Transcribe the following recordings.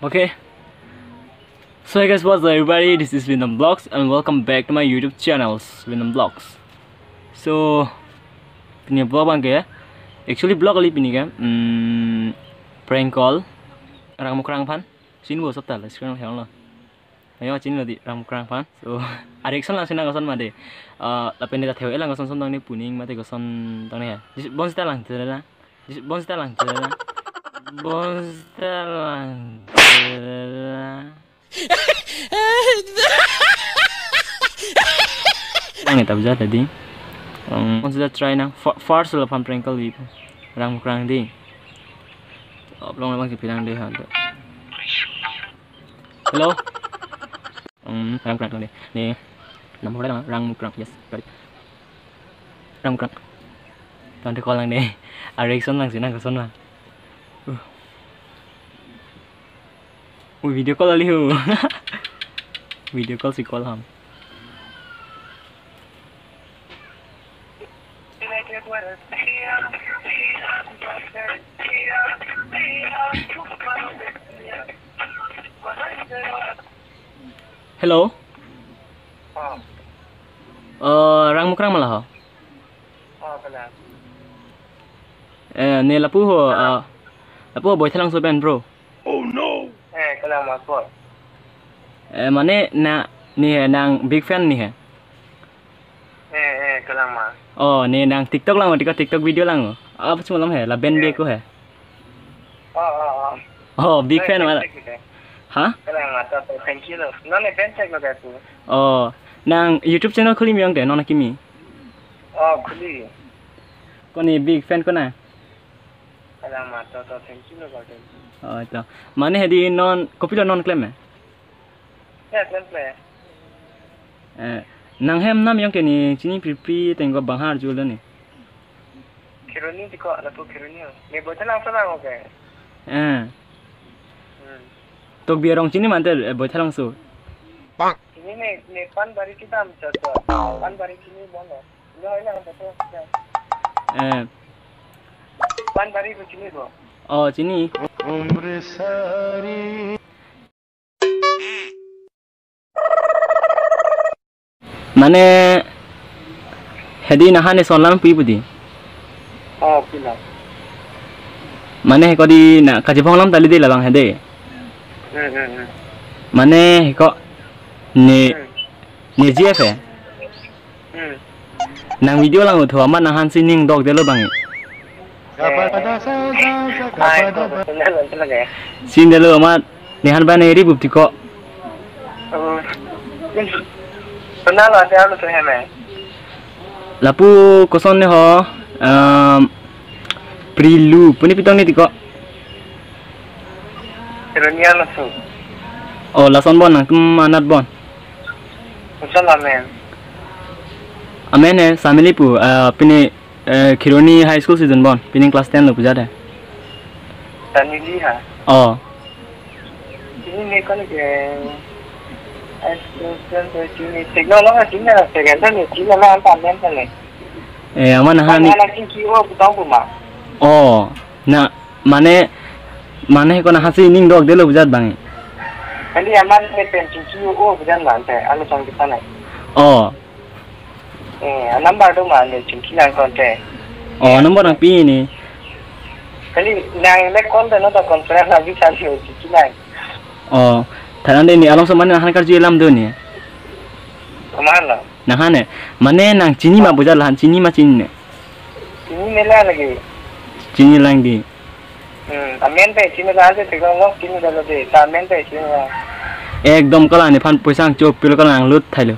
Okay. So hey guys, what's up everybody? This is Venom Vlogs and welcome back to my YouTube channel, Venom Vlogs. So, punya vlog bang ya. Actually vlog kali ini kan, prank call. Orang mukrang pan. Sini gua sabta lah, sekarang helang lah. Ayo sini lagi orang mukrang pan. So, ada action lah sini ngosan made. Tapi ini tak tahu, elang ngosan tang ni puning, mate ngosan tang ni ya. Bon setelang, cerita. Bon setelang, cerita. Bon setelang. Ini tak bisa tadi. Sudah try na. First lah pam prank kali. Rang kurang di. Belum lama kita bilang deh. Hello. Rang kurang deh. Nih. Nama orang rang kurang. Yes. Rang kurang. Tante call lang deh. Reaction lang sih nak kesan lah. Video call ali ho. Video call si call ham. Hello. Rang mukrang malah ho. Benar. Ne lapu ho. Lapu boy thalang so ben bro. Oh no. Kelang masuk. Mana na ni nang big fan ni hai. Kelang mas. Oh, ni nang TikTok lang, TikTok video lang. Apa semua lam hai, la band dia ko hai. Oh, big fan mana? Hah? Kelang mas, thank you loh. None band check loh tu. Oh, nang YouTube channel khuli miang de, nona kimi. Oh, khuli. Ko ni big fan ko na. Kelang mas, thank you loh tu. Oh, itu. Mana hedi non kopi lo non claim hai. Ya, claim play. Nang hem nam yang ke ni sini pipi tengok banghar jual ni. Kiruni tiko ada tu kiruni. Ni bocah langsung lang oke. Tok biar orang sini mantel bocah langsung. Bang. Ini ni pan bari kita macam tu. Pan bari sini bono. Ini yang betul. Pan bari tu sini tu. Oh, sini. Mana hedi nahan solang pi budi. Oh, pila. Mana kau di nak kaji panglam tali di labang hede. Mana kau ni GF eh. Nang video lang utuh amat nahan sining dog delo bangi. Sin delo amat nihan ban eri bukti kok. Kenal ada lu tu heme. Lapu koson ni ho prilu puni pitong ni tiko. Kirunian langsung. Oh, lason bon nang manat bon. Macam amen. Amen eh family pu pini Kironi high school season bon pini class 10 lo puja dah. Tani liha. Oh. Ini ni kan ke teknologi sini lah, sekarang ni sini lah antar mental ni. Aman nahan ni. Mana sini kau tahu pun mak. Oh, na mana kau nahan sining dog delo puja bang. Kali aman ni penting kau bukan nanti, anu sang kita ni. Oh. Nombor tu mana sini lang konten. Oh, nombor nang pi ni. Kali nang lek konten atau konferensi lagi cari sini lang. Oh, tadi ni alam semana nahan kerja alam tu ni. Mana? Nahan eh, mana nang cini mah puja lahan cini mah cini. Ini mela lagi. Cini lang di. Amen pe cini lah je teknologi cini dah lebih. Amen pe cini lah. Ekdom kalau ni pan pusang cup pil kalau nang lut thailu.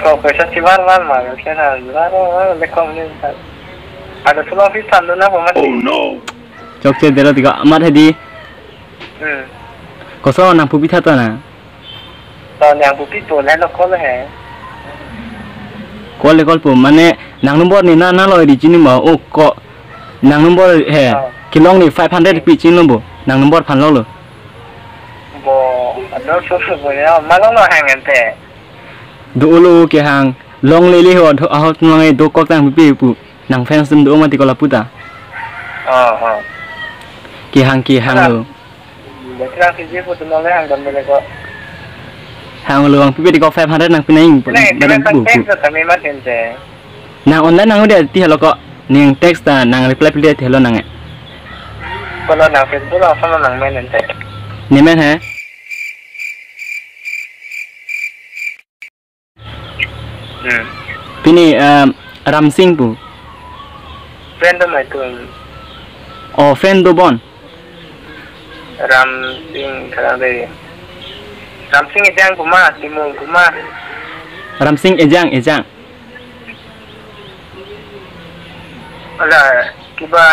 Kau festival mana? Kenal, mana lekam ni. Ada semua office sandu na pemat. Oh no. Cok cek dero tiga amat hedi. Koso nang pupi thata na. Tahun yang pupi tu lain lokal he. Kol pu mana nang nombor ni na lo di sini mah oh kok nang nombor he kilong ni 500 pi cini lo nang nombor pan lo. Bo, ada susu punya, malah lo hang ente. Dulu ke hang long lele ho ahot ngai do kok tang pi pu nang fans dum do mati kola puta ki hang lo betra ki je foto nole hang dam le ko hang lo ang pi di ko 500 nang pinaing badan bu kami ma tente nang online nang udah ti halo ko ning text ta nang reply pi ti halo nang kalau nang Facebook lo sama nang men tente ni men ha pini ram sing pu friend mai tu oh friend do bon ram sing kara de ram sing ejang kuma timung kuma ram sing ejang ala kiba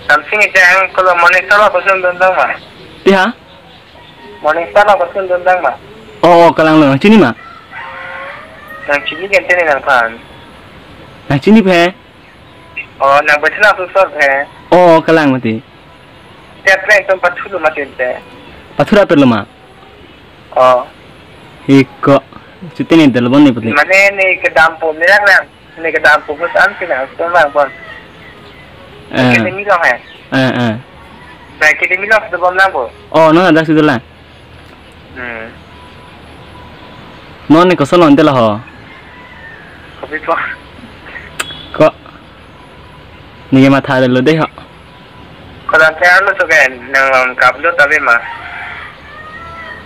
ram sing ejang kalau monitor lo pasun dendang mah ti ha monitor lo pasun dendang mah oh kalang lo sini mah nang sini kan tene nang pan nang sini pe oh nang betina susor pe oh kalang mati tiap lain tempat dulu mati tente pathura perlo ma oh iko sitini dalbon ni putli mana ni ke dampo ni nang ni ke dampo pesan kena semang pon kita milang baik kita milang sudah bom nang po oh no ada sudah no ni kosong nanti lah ho kopi po kok ni ma thare lo deh ho kalau saya lu suka nang upload tapi mah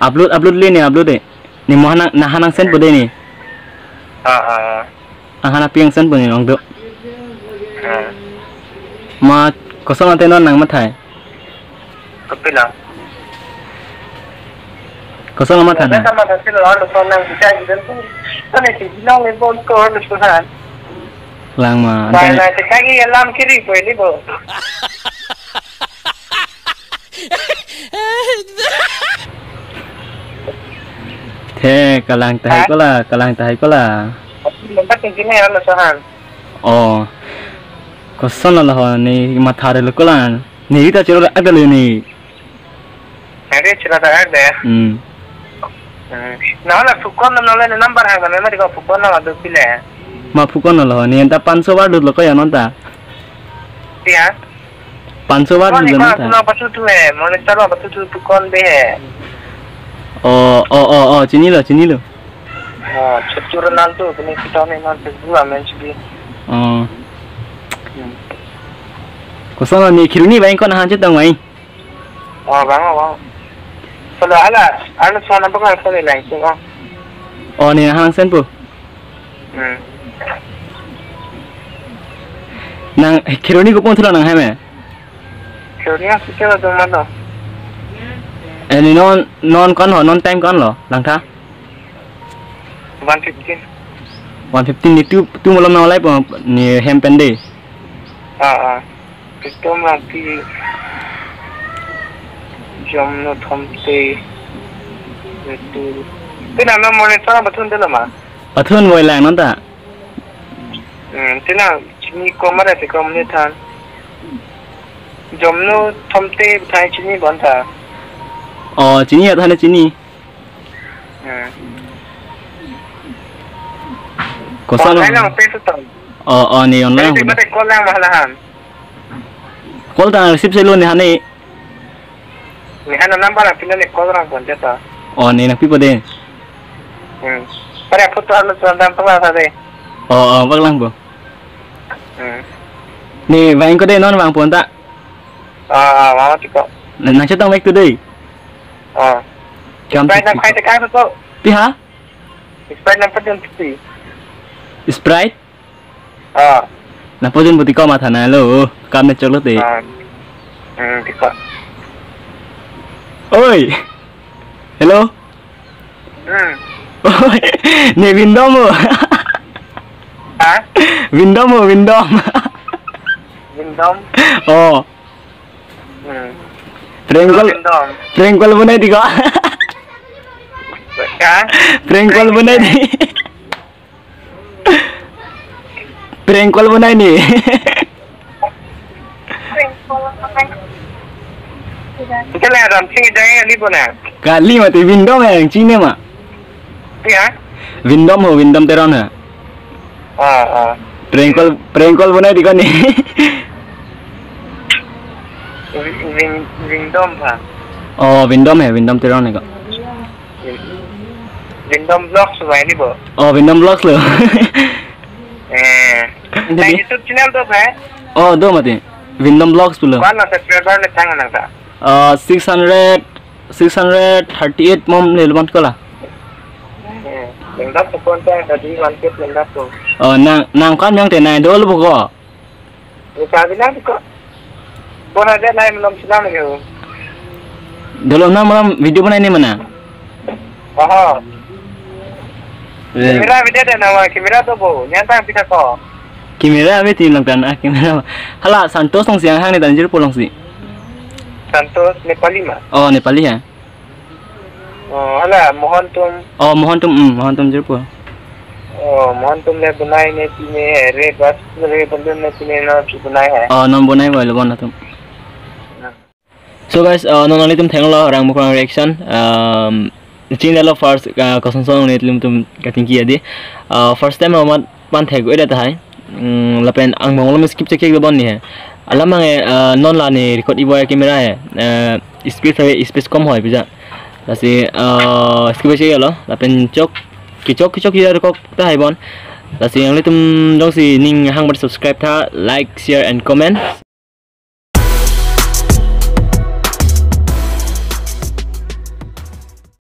upload le ni upload deh ni mo hanang send po deh ni hana piang send po ni nong do ma kosong nanti non nang ma thai kopi lah kosong ma thai na sama kasih lo lu so nang bisa gitu tu kan ni bilang le bom ko lu sukan lang ma nah sekali alam kiri po ini bo thế kalang tai ko la tempat tinggi ni lu sohan oh kosong lah ho ni ma thare lo ko la ni ta chero agal ni ada cerita ada nah lah fukon nol le number hang na memang ko fukon na adu pile ma fukon lo ni enta 500 bar dud lo ko ya nonta tia 500 bar dud na nonta na pasu tu hai mone taro pasu tu fukon be hai oh chini lo chur nal tu kini kita ni nal Facebook amen sih oh kosong ni kiruni bain ko na han chetang mai bang kalau ala sana bukan sekali langsung oh ni hang sen po nang kiruni ko pon thula nang hai me Kira sikit tu mana ni non con ho non time con lo lang tha 115 115 ni tu malam na live ni hempen de itu nanti jam no thamte itu nama monitor betul dah lama pathun moi lang non ta tina chini komara se komne than jam no thamte thai chini banta oh chini ya thane chini kosong lang peso tang oh ni online tapi mate call lang mahalahan call ta receive se lo ni hane ni hana number ang pinali call lang pon jata oh ni nak pipo de para foto alo sandam pa sa de wag lang bo ni vain ko de non wang pon ta mama tiko nang chetang back today jam Sprite na kahit kaya to pi ha Sprite na pa din ti Sprite na po din buti ko ma thana lo kam na cholo de tiko oi hello oi ni window mo window Windom oh prank call bunai di ko prank call bunai di prank call bunai ni Cái này làm sinh cái đi bọn nào? Kali mà thì Vindom này China mà. Cái hả? Vindom हो Vindom तेरा ना. Prank call बनाई दिखा नहीं. Vindom hả? Vindom है Vindom तेरा này का. Vindom Vlogs vậy đi bộ. Vindom Vlogs loh. Nah YouTube channel tuh apa? Dua mati. Vindom Vlogs belum. Mana subscriber le tangan nangka? 638 mom le lumayan kala. Lengkap tuh konten tadi lanjut lengkap tuh. Nang kan yang tenai dulu buka. Bisa bilang kok. Bona ada lain belum senang gitu. Dulu malam video mana ini mana? Kamera video ada nama kamera tuh bu, nyata bisa kok. Kamera apa sih langkan kamera? Hala Santos song siang hang ni tanjir pulang sih. Santos Nepali mah. Nepali ya. Hala mohon tum. Mohon tum jerpo. Mohon tum le bunai ne sini re bas re bundun ne sini na bunai hai. Non bunai boleh bon tum. So guys, non tum thank lo orang mukang reaction. China lo first kosan song ne tum katingki adi. First time amat pan thek oi data hai. Lapen ang mong lo skip check bon ni hai. Alam ang non la ni record ibo kamera hai. Space kom hoy bisa. Kasi skip check lo. Lapen chok ya record ta hai bon. Kasi ang litum dong si ning hang subscribe ta, like, share and comment.